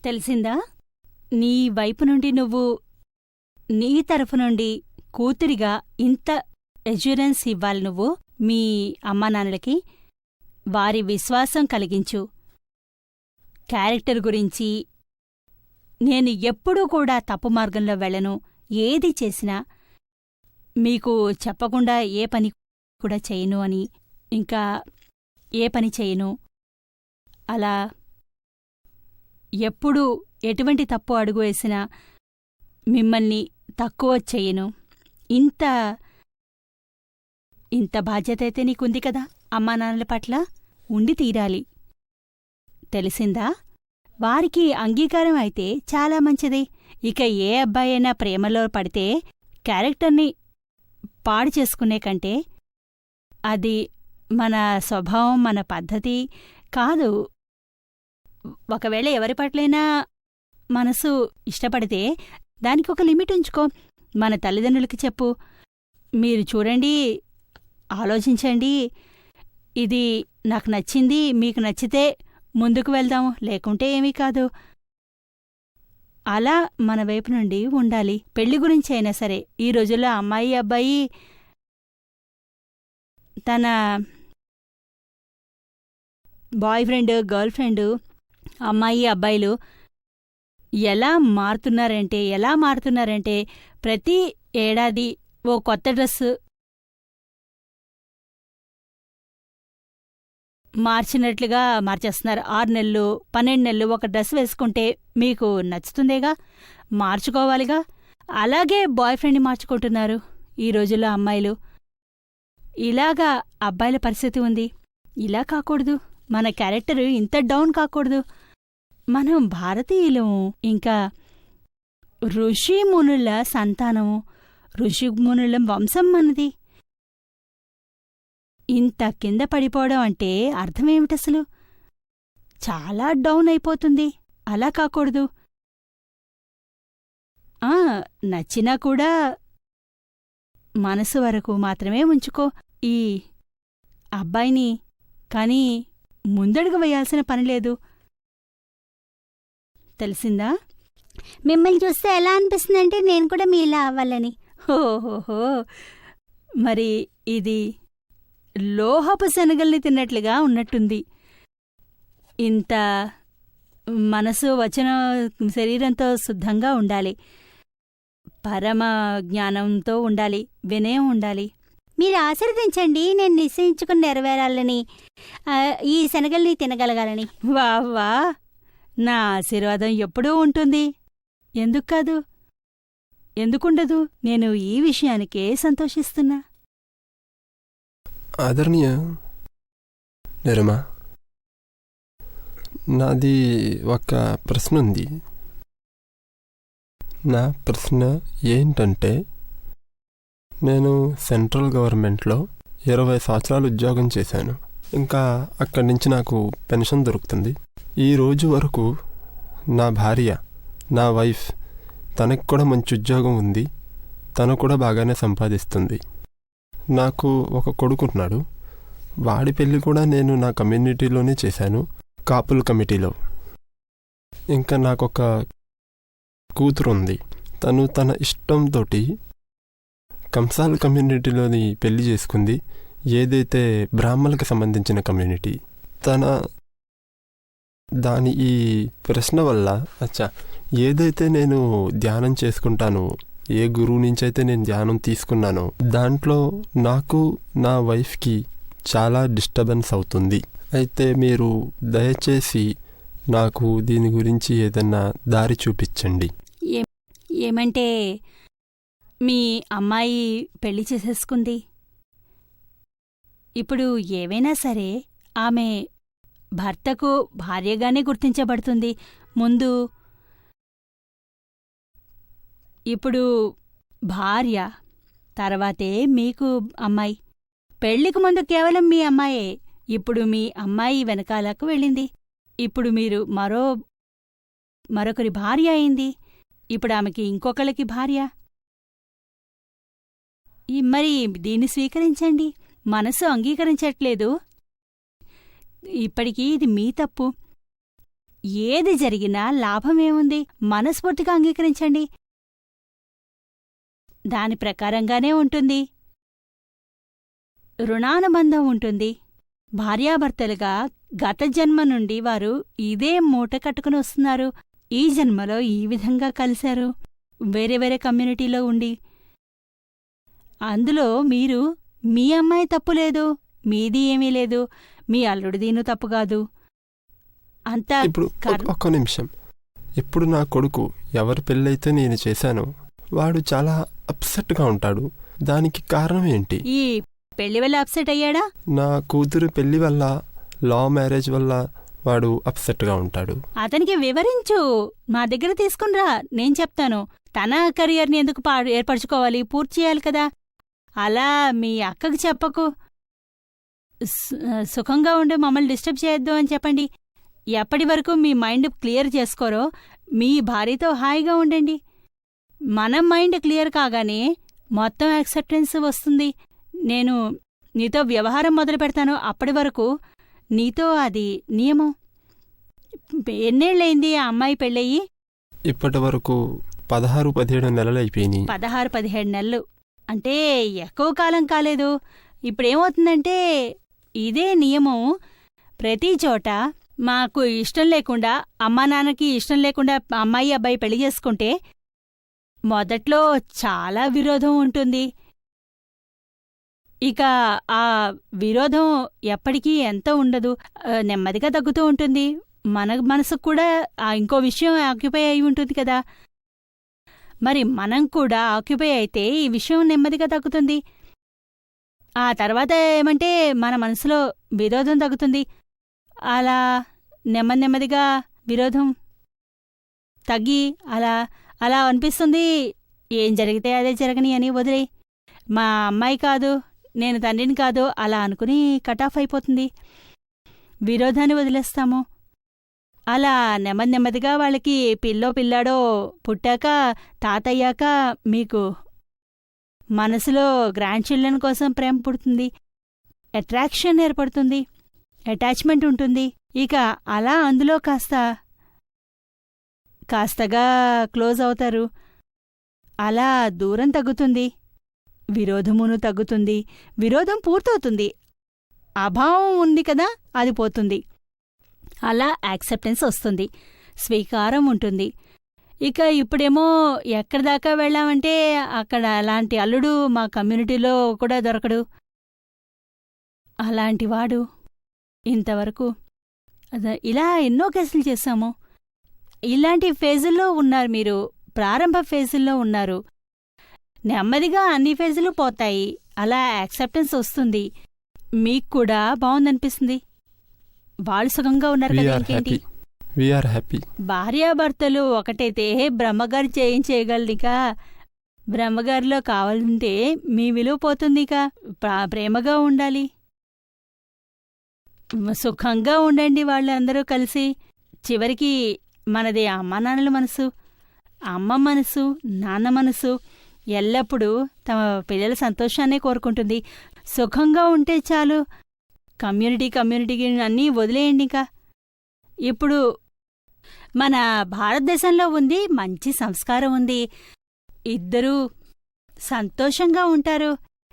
తెలిసిందా? నీ వైపు నుండి నువ్వు నీ తరఫు నుండి కూతురిగా ఇంత ఎష్యూరెన్స్ ఇవ్వాలి నువ్వు మీ అమ్మానాన్నలకి. వారి విశ్వాసం కలిగించు. క్యారెక్టర్ గురించి నేను ఎప్పుడూ కూడా తప్పు మార్గంలో వెళ్ళను. ఏది చేసినా మీకు చెప్పకుండా ఏ పని కూడా చేయను అని, ఇంకా ఏ పని చేయను, అలా ఎప్పుడూ ఎటువంటి తప్పు అడుగు వేసినా మిమ్మల్ని తక్కువ చెయ్యను. ఇంత బాధ్యత అయితే నీకుంది కదా అమ్మానాన్నల పట్ల, ఉండి తీరాలి. తెలిసిందా? వారికి అంగీకారం అయితే చాలా మంచిది. ఇక ఏ అబ్బాయైనా ప్రేమలో పడితే క్యారెక్టర్ని పాడు చేసుకునే కంటే అది మన స్వభావం, మన పద్ధతి కాదు. ఒకవేళ ఎవరి పట్లైనా మనసు ఇష్టపడితే దానికి ఒక లిమిట్ ఉంచుకో. మన తల్లిదండ్రులకి చెప్పు, మీరు చూడండి, ఆలోచించండి, ఇది నాకు నచ్చింది, మీకు నచ్చితే ముందుకు వెళ్దాం, లేకుంటే ఏమీ కాదు. అలా మన వైపు నుండి ఉండాలి. పెళ్లి గురించి అయినా సరే ఈ రోజుల్లో అమ్మాయి అబ్బాయి తన బాయ్ ఫ్రెండ్ గర్ల్ ఫ్రెండ్, అమ్మాయి అబ్బాయిలు ఎలా మారుతున్నారంటే ప్రతి ఏడాది ఓ కొత్త డ్రెస్సు మార్చినట్లుగా మార్చేస్తున్నారు. 6 నెలలు 12 నెలలు ఒక డ్రెస్ వేసుకుంటే మీకు నచ్చుతుందేగా, మార్చుకోవాలిగా. అలాగే బాయ్ ఫ్రెండ్ని మార్చుకుంటున్నారు ఈ రోజుల్లో అమ్మాయిలు. ఇలాగా అబ్బాయిల పరిస్థితి ఉంది. ఇలా కాకూడదు. మన క్యారెక్టర్ ఇంత డౌన్ కాకూడదు. మనం భారతీయులము, ఇంకా ఋషిమునుల సంతానము, ఋషిమునుల వంశం మనది. ఇంత కింద పడిపోవడం అంటే అర్థమేమిటసలు? చాలా డౌన్ అయిపోతుంది. అలా కాకూడదు. నచ్చినా కూడా మనసు వరకు మాత్రమే ఉంచుకో ఈ అబ్బాయిని. కానీ ముందడుగు వేయాల్సిన పనిలేదు. తెలిసిందా? మిమ్మల్ని చూస్తే ఎలా అనిపిస్తుందంటే నేను కూడా మీలా అవ్వాలని. ఓహోహో, మరి ఇది లోహపు శనగల్ని తిన్నట్లుగా ఉన్నట్టుంది. ఇంత మనసు, వచన, శరీరంతో శుద్ధంగా ఉండాలి. పరమ జ్ఞానంతో ఉండాలి. వినయం ఉండాలి. మీరు ఆశీర్వదించండి, నేను నిశ్చయించుకుని నెరవేరాలని, ఈ శనగల్ని తినగలగాలని. వా, నా ఆశీర్వాదం ఎప్పుడూ ఉంటుంది. ఎందుకు కాదు? ఎందుకుండదు? నేను ఈ విషయానికే సంతోషిస్తున్నా. ఆదరణీయ నిరమా, నాది ఒక ప్రశ్న ఉంది. నా ప్రశ్న ఏంటంటే, నేను సెంట్రల్ గవర్నమెంట్లో 20 సంవత్సరాలు ఉద్యోగం చేశాను. ఇంకా అక్కడి నుంచి నాకు పెన్షన్ దొరుకుతుంది. ఈ రోజు వరకు నా భార్య, నా వైఫ్, తనకు కూడా మంచి ఉద్యోగం ఉంది. తను కూడా బాగానే సంపాదిస్తుంది. నాకు ఒక కొడుకున్నాడు. వాడి పెళ్ళి కూడా నేను నా కమ్యూనిటీలోనే చేశాను, కాపుల కమిటీలో. ఇంకా నాకొక కూతురు ఉంది. తను తన ఇష్టంతో కంసాల కమ్యూనిటీలోని పెళ్లి చేసుకుంది, ఏదైతే బ్రాహ్మణులకు సంబంధించిన కమ్యూనిటీ. దాని ఈ ప్రశ్న వల్ల ఏదైతే నేను ధ్యానం చేసుకుంటానో, ఏ గురువు నుంచైతే నేను ధ్యానం తీసుకున్నానో, దాంట్లో నాకు నా వైఫ్కి చాలా డిస్టర్బెన్స్ అవుతుంది. అయితే మీరు దయచేసి నాకు దీని గురించి ఏదన్నా దారి చూపించండి. ఏమంటే మీ అమ్మాయి పెళ్లి చేసేసుకుంది. ఇప్పుడు ఏవైనా సరే ఆమె భర్తకు భార్యగానే గుర్తించబడుతుంది ముందు. ఇప్పుడు భార్య తర్వాతే మీకు అమ్మాయి. పెళ్లికి ముందు కేవలం మీ అమ్మాయే. ఇప్పుడు మీ అమ్మాయి వెనకాలకు వెళ్ళింది. ఇప్పుడు మీరు మరొకరి భార్య అయింది. ఇప్పుడు ఆమెకి ఇంకొకళ్ళకి భార్య. మరి దీన్ని స్వీకరించండి. మనసు అంగీకరించట్లేదు. ఇప్పటికీ ఇది మీ తప్పు. ఏది జరిగినా లాభమేముంది? మనస్ఫూర్తిగా అంగీకరించండి. దాని ప్రకారంగానే ఉంటుంది. రుణానుబంధం ఉంటుంది. భార్యాభర్తలుగా గత జన్మ నుండి వారు ఇదే మూట కట్టుకుని వస్తున్నారు. ఈ జన్మలో ఈ విధంగా కలిశారు, వేరే వేరే కమ్యూనిటీలో ఉండి. అందులో మీరు మీ అమ్మాయి తప్పులేదు, మీది ఏమీ లేదు, మీ అల్లుడిదీను తప్పుగాదు. అంతా ఇప్పుడు ఒక్క నిమిషం. ఇప్పుడు నా కొడుకు ఎవరి పెళ్ళైతే నేను చేశానో వాడు చాలా అప్సెట్గా ఉంటాడు. దానికి కారణం ఏంటి? ఈ పెళ్లి వల్ల అప్సెట్ అయ్యాడా? నా కూతురు పెళ్లి వల్ల, లా మ్యారేజ్ వల్ల వాడు అప్సెట్గా ఉంటాడు. అతనికి వివరించు, మా దగ్గర తీసుకునిరా, నేను చెప్తాను. తన కెరియర్ని ఎందుకు ఏర్పరచుకోవాలి, పూర్తి చేయాలి కదా. అలా మీ అక్కకు చెప్పకు. సుఖంగా ఉండి మమ్మల్ని డిస్టర్బ్ చేయొద్దు అని చెప్పండి. ఎప్పటి వరకు మీ మైండ్ క్లియర్ చేసుకోరో మీ భార్యతో హాయిగా ఉండండి. మన మైండ్ క్లియర్ కాగానే మొత్తం యాక్సెప్టెన్స్ వస్తుంది. నేను నీతో వ్యవహారం మొదలు పెడతాను. అప్పటి వరకు నీతో అది నియమం. ఎన్నేళ్ళయింది ఆ అమ్మాయి పెళ్ళయి? ఇప్పటి వరకు 16-17 నెలలు అయిపోయినాయి. 16-17 నెలలు అంటే ఎక్కువ కాలం కాలేదు. ఇప్పుడేమవుతుందంటే ఇదే నియమం ప్రతి చోట. మాకు ఇష్టం లేకుండా, అమ్మా నాన్నకి ఇష్టం లేకుండా అమ్మాయి అబ్బాయి పెళ్లి చేసుకుంటే మొదట్లో చాలా విరోధం ఉంటుంది. ఇక ఆ విరోధం ఎప్పటికీ ఎంత ఉండదు, నెమ్మదిగా తగ్గుతూ ఉంటుంది. మన మనసుకు కూడా ఇంకో విషయం ఆక్యుపై అయి ఉంటుంది కదా. మరి మనం కూడా ఆక్యుపై అయితే ఈ విషయం నెమ్మదిగా తగ్గుతుంది. ఆ తర్వాత ఏమంటే మన మనసులో విరోధం తగ్గుతుంది. అలా నెమ్మదిగా విరోధం తగ్గి అలా అలా అనిపిస్తుంది, ఏం జరిగితే అదే జరగని అని వదిలే. మా అమ్మాయి కాదు, నేను తండ్రిని కాదు అలా అనుకుని కటాఫ్ అయిపోతుంది. విరోధాన్ని వదిలేస్తాము. అలా నెమ్మదిగా వాళ్ళకి పిల్లాడో పుట్టాక, తాతయ్యాక మీకు మనసులో గ్రాండ్ చిల్డ్రన్ కోసం ప్రేమ పుడుతుంది, అట్రాక్షన్ ఏర్పడుతుంది, అటాచ్మెంట్ ఉంటుంది. ఇక అలా అందులో కాస్తగా క్లోజ్ అవుతారు. అలా దూరం తగ్గుతుంది, విరోధమును తగ్గుతుంది. విరోధం పూర్తవుతుంది, అభావం ఉంది కదా, అది పోతుంది. అలా యాక్సెప్టెన్స్ వస్తుంది, స్వీకారం ఉంటుంది. ఇక ఇప్పుడేమో ఎక్కడిదాకా వెళ్ళామంటే అక్కడ అలాంటి అల్లుడు మా కమ్యూనిటీలో కూడా దొరకడు. అలాంటివాడు ఇంతవరకు ఇలా ఎన్నో కేసులు చేశాము. ఇలాంటి ఫేజుల్లో ఉన్నారు మీరు, ప్రారంభ ఫేజుల్లో ఉన్నారు. నెమ్మదిగా అన్ని ఫేజులు పోతాయి. అలా యాక్సెప్టెన్స్ వస్తుంది. మీకు కూడా బాగుందనిపిస్తుంది. వాళ్ళు సుఖంగా ఉన్నారు కదా, ఇంకేంటి. భార్యాభర్తలు ఒకటైతే బ్రహ్మగారు చేయగలనిక. బ్రహ్మగారిలో కావాలంటే మీ విలువ పోతుందిక. ప్రేమగా ఉండాలి, సుఖంగా ఉండండి వాళ్ళందరూ కలిసి. చివరికి మనది అమ్మ నాన్నల మనసు, అమ్మ మనసు, నాన్న మనసు ఎల్లప్పుడూ తమ పిల్లల సంతోషాన్నే కోరుకుంటుంది. సుఖంగా ఉంటే చాలు. కమ్యూనిటీకి అన్నీ వదిలేయండి. ఇంకా ఇప్పుడు మన భారతదేశంలో ఉంది, మంచి సంస్కారం ఉంది, ఇద్దరూ సంతోషంగా ఉంటారు.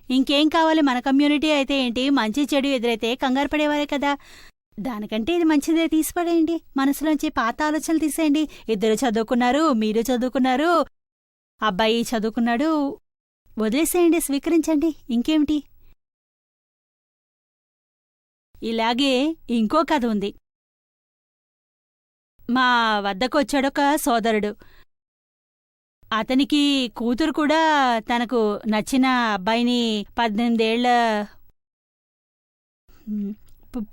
ఇంకేం కావాలి? మన కమ్యూనిటీ అయితే ఏంటి, మంచి చెడు ఎదురైతే కంగారు పడేవారే కదా. దానికంటే ఇది మంచిదే, తీసిపడేయండి. మనసులోంచి పాత ఆలోచనలు తీసేయండి. ఇద్దరు చదువుకున్నారు, మీరు చదువుకున్నారు, అబ్బాయి చదువుకున్నాడు, వదిలేసేయండి, స్వీకరించండి. ఇంకేమిటి? ఇలాగే ఇంకో కథ ఉంది. మా వద్దకొచ్చాడొక సోదరుడు. అతనికి కూతురు కూడా తనకు నచ్చిన అబ్బాయిని 18 ఏళ్ల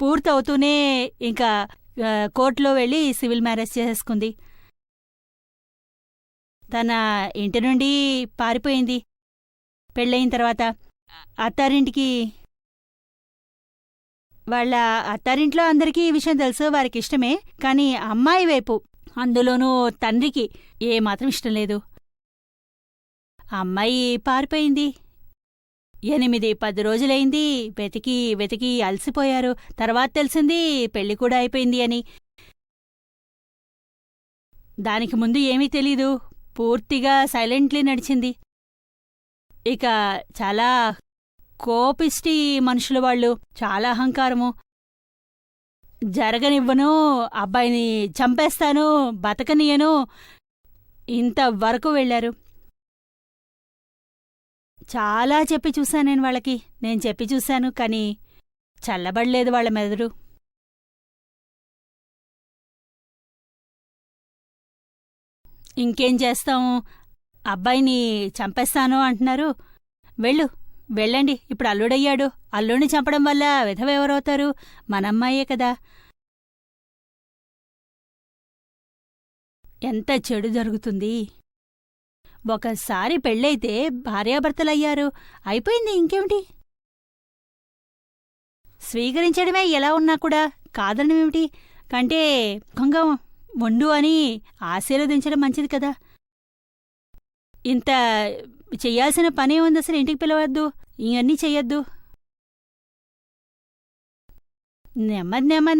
పూర్తవుతూనే ఇంకా కోర్టులో వెళ్ళి సివిల్ మ్యారేజ్ చేసేసుకుంది. తన ఇంటి నుండి పారిపోయింది పెళ్ళయిన తర్వాత. అత్తారింటికి, వాళ్ళ అత్తారింట్లో అందరికీ ఈ విషయం తెలుసు, వారికి ఇష్టమే. కానీ అమ్మాయి వైపు, అందులోనూ తండ్రికి ఏమాత్రం ఇష్టం లేదు. అమ్మాయి పారిపోయింది. 8-10 రోజులైంది. వెతికి అలసిపోయారు. తర్వాత తెలిసింది పెళ్లి కూడా అయిపోయింది అని. దానికి ముందు ఏమీ తెలీదు, పూర్తిగా సైలెంట్లీ నడిచింది. ఇక చాలా కోపిష్టి మనుషులు వాళ్ళు, చాలా అహంకారము. జరగనివ్వను, అబ్బాయిని చంపేస్తాను, బతకనియను, ఇంతవరకు వెళ్లారు. చాలా చెప్పి చూశాను నేను వాళ్ళకి, నేను చెప్పి చూశాను, కానీ చల్లబడలేదు వాళ్ళ మెదడు. ఇంకేం చేస్తాము, అబ్బాయిని చంపేస్తాను అంటున్నారు. వెళ్ళండి, ఇప్పుడు అల్లుడయ్యాడు, అల్లుడిని చంపడం వల్ల విధవ ఎవరవుతారు? మనమ్మాయే కదా. ఎంత చెడు జరుగుతుంది. ఒకసారి పెళ్ళైతే భార్యాభర్తలయ్యారు, అయిపోయింది, ఇంకేమిటి? స్వీకరించడమే ఎలా ఉన్నా కూడా కాదనమేమిటి? కంటే ముఖంగా వండు అని ఆశీర్వదించడం మంచిది కదా. ఇంత చెయ్యాల్సిన పనే ఉంది, అసలు ఇంటికి పిలవద్దు, ఇవన్నీ చెయ్యొద్దు.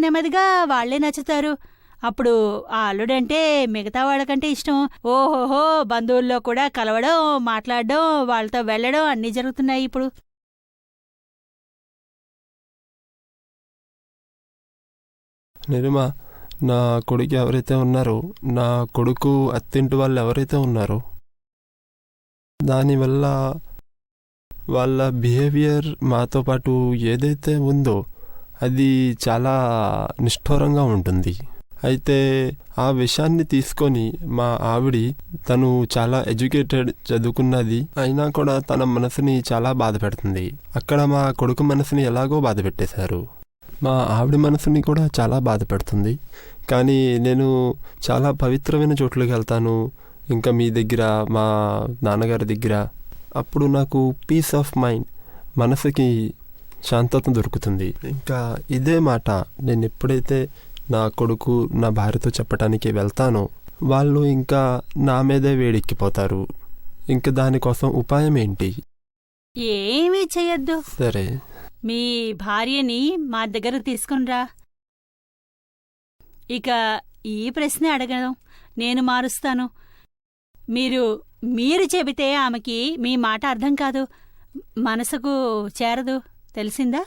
నెమ్మదిగా వాళ్లే నచ్చుతారు. అప్పుడు ఆ అల్లుడంటే మిగతా వాళ్ళకంటే ఇష్టం. ఓహోహో, బంధువుల్లో కూడా కలవడం, మాట్లాడడం, వాళ్ళతో వెళ్లడం అన్నీ జరుగుతున్నాయి ఇప్పుడు. నిరుమా, నా కొడుకు ఎవరైతే ఉన్నారో, నా కొడుకు అత్తింటి వాళ్ళు ఎవరైతే ఉన్నారో, దానివల్ల వాళ్ళ బిహేవియర్ మాతో పాటు ఏదైతే ఉందో అది చాలా నిష్ఠూరంగా ఉంటుంది. అయితే ఆ విషయాన్ని తీసుకొని మా ఆవిడి, తను చాలా ఎడ్యుకేటెడ్, చదువుకున్నది, అయినా కూడా తన మనసుని చాలా బాధ పెడుతుంది. అక్కడ మా కొడుకు మనసుని ఎలాగో బాధ పెట్టేశారు, మా ఆవిడ మనసుని కూడా చాలా బాధ పెడుతుంది. కానీ నేను చాలా పవిత్రమైన చోట్లకి వెళ్తాను, ఇంకా మీ దగ్గర, మా నాన్నగారి దగ్గర. అప్పుడు నాకు పీస్ ఆఫ్ మైండ్, మనసుకి శాంతత దొరుకుతుంది. ఇంకా ఇదే మాట నేను ఎప్పుడైతే నా కొడుకు, నా భార్యతో చెప్పటానికి వెళ్తానో, వాళ్ళు ఇంకా నా మీదే వేడెక్కిపోతారు. ఇంకా దానికోసం ఉపాయం ఏంటి? ఏమీ చెయ్యొద్దు. సరే, మీ భార్యని మా దగ్గర తీసుకునిరా. ఇక ఈ ప్రశ్న అడగడం నేను మారుస్తాను. మీరు చెబితే ఆమెకి మీ మాట అర్థం కాదు, మనసుకు చేరదు, తెలిసిందా?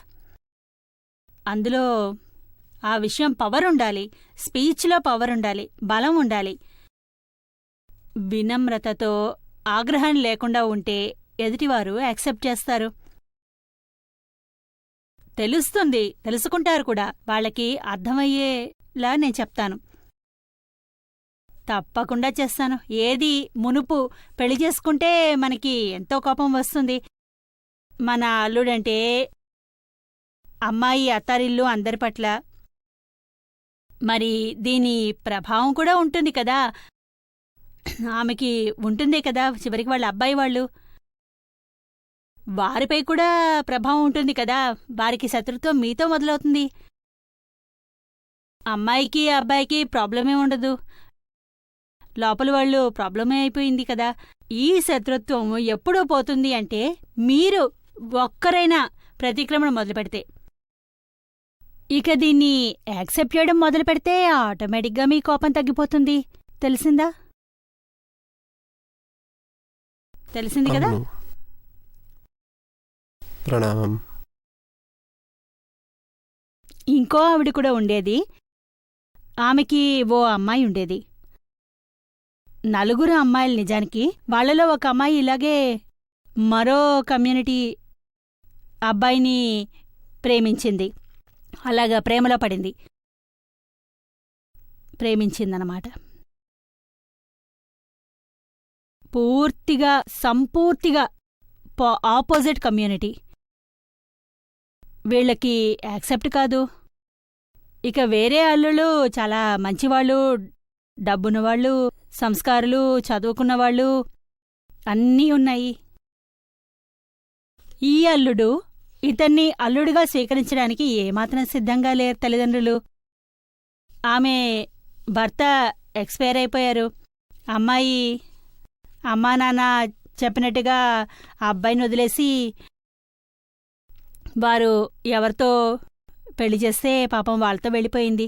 అందులో ఆ విషయం పవర్ ఉండాలి, స్పీచ్లో పవర్ ఉండాలి, బలం ఉండాలి. వినమ్రతతో, ఆగ్రహం లేకుండా ఉంటే ఎదుటివారు యాక్సెప్ట్ చేస్తారు. తెలుసుకుంటారు కూడా. వాళ్ళకి అర్థమయ్యేలా నేను చెప్తాను. తప్పకుండా చేస్తాను. ఏది మునుపు పెళ్లి చేసుకుంటే మనకి ఎంతో కోపం వస్తుంది. మన అల్లుడంటే అమ్మాయి, అత్తారిల్లు అందరి పట్ల. మరి దీని ప్రభావం కూడా ఉంటుంది కదా, ఆమెకి ఉంటుందే కదా. చివరికి వాళ్ళ అబ్బాయి వాళ్ళు, వారిపై కూడా ప్రభావం ఉంటుంది కదా. వారికి శత్రుత్వం మీతో మొదలవుతుంది. అమ్మాయికి అబ్బాయికి ప్రాబ్లమే ఉండదు, లోపల వాళ్ళు ప్రాబ్లమే అయిపోయింది కదా. ఈ శత్రుత్వం ఎప్పుడూ పోతుంది అంటే మీరు ఒక్కరైనా ప్రతిక్రమణ మొదలుపెడితే. ఇక దీన్ని యాక్సెప్ట్ చేయడం మొదలు పెడితే ఆటోమేటిక్గా మీ కోపం తగ్గిపోతుంది. తెలిసిందా? తెలిసింది కదా. అవును. ప్రణామం. ఇంకో ఆవిడ కూడా ఉండేది. ఆమెకి ఓ అమ్మాయి ఉండేది. నలుగురు అమ్మాయిలు నిజానికి. వాళ్లలో ఒక అమ్మాయి ఇలాగే మరో కమ్యూనిటీ అబ్బాయిని ప్రేమించింది. అలాగా ప్రేమలో పడింది, ప్రేమించిందన్నమాట. సంపూర్తిగా ఆపోజిట్ కమ్యూనిటీ. వీళ్ళకి యాక్సెప్ట్ కాదు. ఇక వేరే అల్లుళ్ళు చాలా మంచివాళ్ళు, డబ్బున్నవాళ్ళు, సంస్కారులు, చదువుకున్నవాళ్ళు అన్నీ ఉన్నాయి. ఈ అల్లుడు ఇతన్ని అల్లుడిగా స్వీకరించడానికి ఏమాత్రం సిద్ధంగా లేరు తల్లిదండ్రులు. ఆమె భర్త ఎక్స్పైర్ అయిపోయారు. అమ్మాయి అమ్మా నాన్న చెప్పినట్టుగా ఆ అబ్బాయిని వదిలేసి వారు ఎవరితో పెళ్లి చేస్తే పాపం వాళ్ళతో వెళ్ళిపోయింది.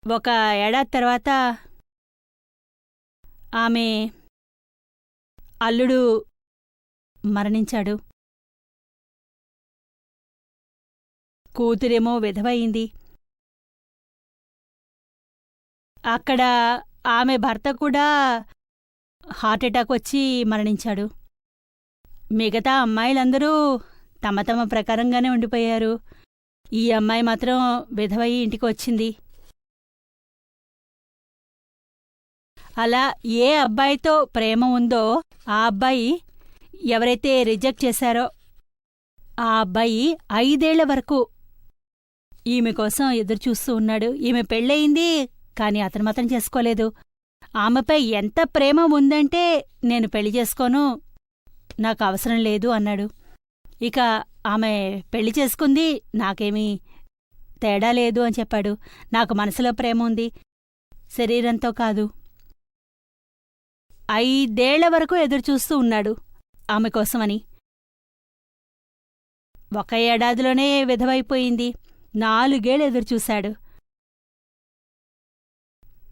ఒక ఏడాది తర్వాత ఆమె అల్లుడు మరణించాడు. కూతురేమో విధవయింది. అక్కడ ఆమె భర్త కూడా హార్ట్అటాక్ వచ్చి మరణించాడు. మిగతా అమ్మాయిలందరూ తమ తమ ప్రకారంగానే ఉండిపోయారు. ఈ అమ్మాయి మాత్రం విధవయి ఇంటికి వచ్చింది. అలా ఏ అబ్బాయితో ప్రేమ ఉందో ఆ అబ్బాయి ఎవరైతే రిజెక్ట్ చేశారో ఆ అబ్బాయి 5 ఏళ్ల వరకు ఈమె కోసం ఎదురుచూస్తూ ఉన్నాడు. ఈమె పెళ్ళయింది, కాని అతను మాత్రం చేసుకోలేదు. ఆమెపై ఎంత ప్రేమ ఉందంటే నేను పెళ్లి చేసుకోను, నాకు అవసరం లేదు అన్నాడు. ఇక ఆమె పెళ్లి చేసుకుంది, నాకేమీ తేడా లేదు అని చెప్పాడు. నాకు మనసులో ప్రేమ ఉంది, శరీరంతో కాదు. 5 ఏళ్ల వరకు ఎదురుచూస్తూ ఉన్నాడు ఆమె కోసమని. 1 ఏడాదిలోనే విధవైపోయింది. 4 ఏళ్ళు ఎదురుచూశాడు.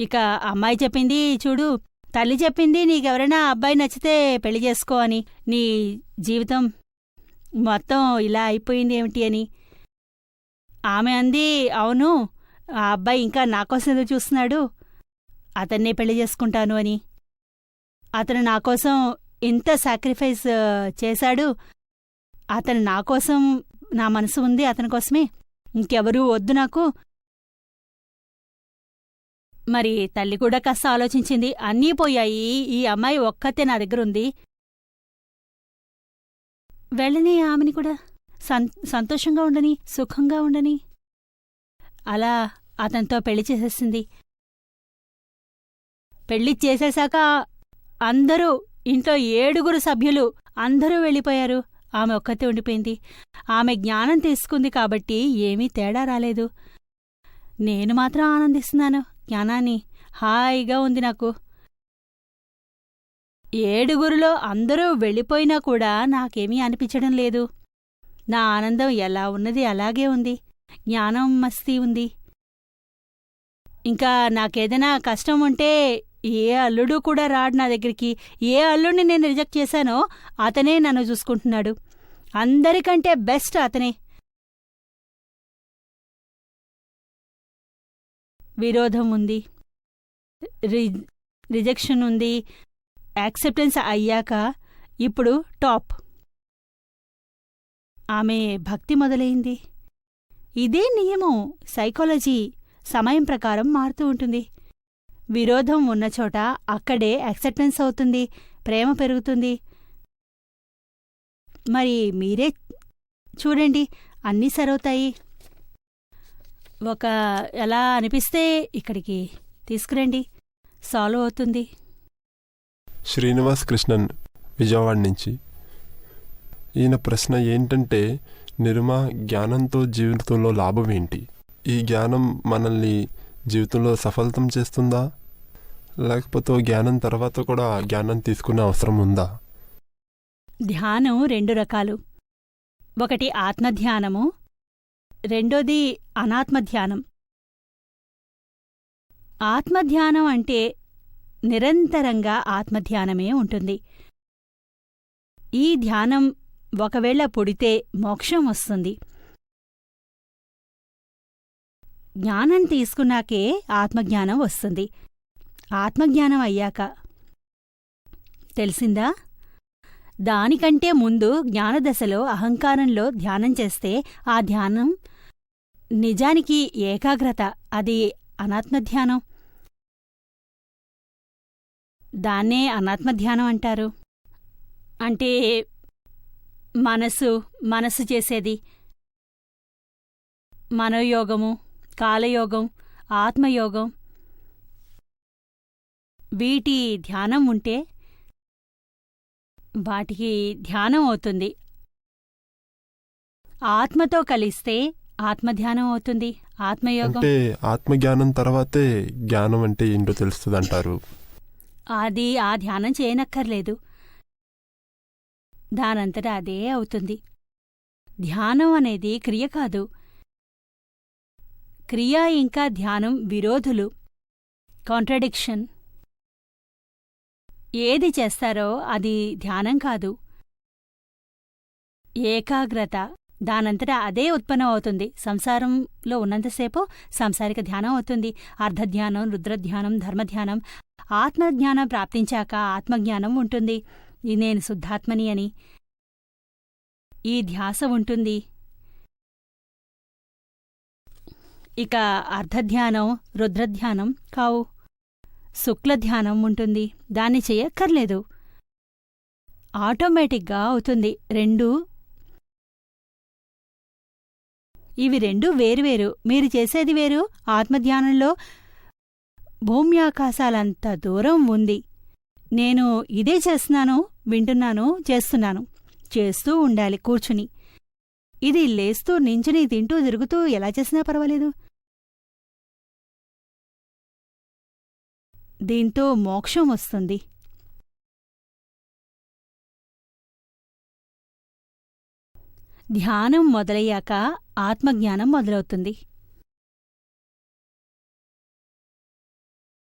ఇక అమ్మాయి చెప్పింది, చూడు తల్లి చెప్పింది నీకెవరైనా అబ్బాయి నచ్చితే పెళ్లి చేసుకో అని. నీ జీవితం మొత్తం ఇలా అయిపోయింది ఏమిటి అని. ఆమె అంది, అవును, ఆ అబ్బాయి ఇంకా నాకోసం ఎదురు చూస్తున్నాడు, అతన్నే పెళ్లి చేసుకుంటాను అని. అతను నాకోసం ఇంత సాక్రిఫైస్ చేశాడు, అతను నాకోసం, నా మనసు ఉంది అతని కోసమే, ఇంకెవరూ వద్దు నాకు. మరి తల్లి కూడా కాస్త ఆలోచించింది. అన్నీ పోయాయి, ఈ అమ్మాయి ఒక్కతే నా దగ్గరుంది, వెళ్ళని ఆమెని కూడా సంతోషంగా ఉండని, సుఖంగా ఉండని. అలా అతనితో పెళ్లి చేసేసింది. పెళ్లి చేసేశాక అందరూ, ఇంట్లో 7 సభ్యులు అందరూ వెళ్ళిపోయారు. ఆమె ఒక్కతే ఉండిపోయింది. ఆమె జ్ఞానం తీసుకుంది కాబట్టి ఏమీ తేడా రాలేదు. నేను మాత్రం ఆనందిస్తున్నాను జ్ఞానాన్ని. హాయిగా ఉంది నాకు. 7 అందరూ వెళ్ళిపోయినా కూడా నాకేమీ అనిపించడం లేదు. నా ఆనందం ఎలా ఉన్నది అలాగే ఉంది. జ్ఞానం మస్తీ ఉంది. ఇంకా నాకేదైనా కష్టం ఉంటే ఏ అల్లుడు కూడా రాడు నా దగ్గరికి. ఏ అల్లుడిని నేను రిజెక్ట్ చేశానో అతనే నన్ను చూసుకుంటున్నాడు. అందరికంటే బెస్ట్ అతనే. విరోధం ఉంది, రిజెక్షన్ ఉంది, యాక్సెప్టెన్స్ అయ్యాక ఇప్పుడు టాప్. ఆమె భక్తి మొదలైంది. ఇదే నియమం. సైకాలజీ సమయం ప్రకారం మారుతూ ఉంటుంది. విరోధం ఉన్నచోట అక్కడే యాక్సెప్టెన్స్ అవుతుంది, ప్రేమ పెరుగుతుంది. మరి మీరే చూడండి, అన్నీ సరవుతాయి. ఎలా అనిపిస్తే ఇక్కడికి తీసుకురండి, సాల్వ్ అవుతుంది. శ్రీనివాస్ కృష్ణన్, విజయవాడ నుంచి. ఈయన ప్రశ్న ఏంటంటే, నిర్మా, జ్ఞానంతో జీవితంలో లాభం ఏంటి? ఈ జ్ఞానం మనల్ని జీవితంలో సఫలితం చేస్తుందా, లేకపోతే జ్ఞానం తర్వాత కూడా జ్ఞానం తీసుకునే అవసరం ఉందా? ధ్యానం 2 రకాలు. ఒకటి ఆత్మధ్యానము, రెండోది అనాత్మధ్యానం. ఆత్మధ్యానం అంటే నిరంతరంగా ఆత్మధ్యానమే ఉంటుంది. ఈ ధ్యానం ఒకవేళ పుడితే మోక్షం వస్తుంది. జ్ఞానం తీసుకున్నాకే ఆత్మజ్ఞానం వస్తుంది. ఆత్మజ్ఞానం అయ్యాక తెలిసిందా? దానికంటే ముందు జ్ఞానదశలో అహంకారంలో ధ్యానం చేస్తే ఆ ధ్యానం నిజానికి ఏకాగ్రత, అది అనాత్మధ్యానం. దాన్నే అనాత్మధ్యానం అంటారు. అంటే మనసు చేసేది. మనోయోగము, కాలయోగం, ఆత్మయోగం, వీటి ధ్యానం ఉంటే వాటికి ధ్యానం అవుతుంది. ఆత్మతో కలిస్తే ఆత్మధ్యానం అవుతుంది, ఆత్మయోగం. అంటే ఆత్మజ్ఞానం తర్వాతే జ్ఞానం అంటే ఏంటో తెలుస్తుందంటారు. అది ఆ ధ్యానం చేయనక్కర్లేదు, దానంతటా అదే అవుతుంది. ధ్యానం అనేది క్రియ కాదు. క్రియ ఇంకా ధ్యానం విరోధులు, కాంట్రడిక్షన్. ఏది చేస్తారో అది ధ్యానం కాదు, ఏకాగ్రత. దానంతటా అదే ఉత్పన్నం అవుతుంది. సంసారంలో ఉన్నంతసేపు సంసారిక ధ్యానం అవుతుంది. అర్ధధ్యానం, రుద్రధ్యానం, ధర్మధ్యానం. ఆత్మజ్ఞానం ప్రాప్తించాక ఆత్మజ్ఞానం ఉంటుంది. నేను శుద్ధాత్మని అని ఈ ధ్యాస ఉంటుంది. ఇక అర్ధధ్యానం, రుద్రధ్యానం కావు. శుక్లధ్యానం ఉంటుంది. దాన్ని చెయ్యక్కర్లేదు, ఆటోమేటిక్గా అవుతుంది. ఇవి రెండూ వేరువేరు. మీరు చేసేది వేరు. ఆత్మధ్యానంలో భూమ్యాకాశాలంత దూరం ఉంది. నేను ఇదే చేస్తున్నాను, వింటున్నాను, చేస్తున్నాను. చేస్తూ ఉండాలి కూర్చుని. ఇది లేస్తూ, నించుని, తింటూ, తిరుగుతూ ఎలా చేసినా పర్వాలేదు. దీంతో మోక్షం వస్తుంది. ధ్యానం మొదలయ్యాక ఆత్మజ్ఞానం మొదలవుతుంది.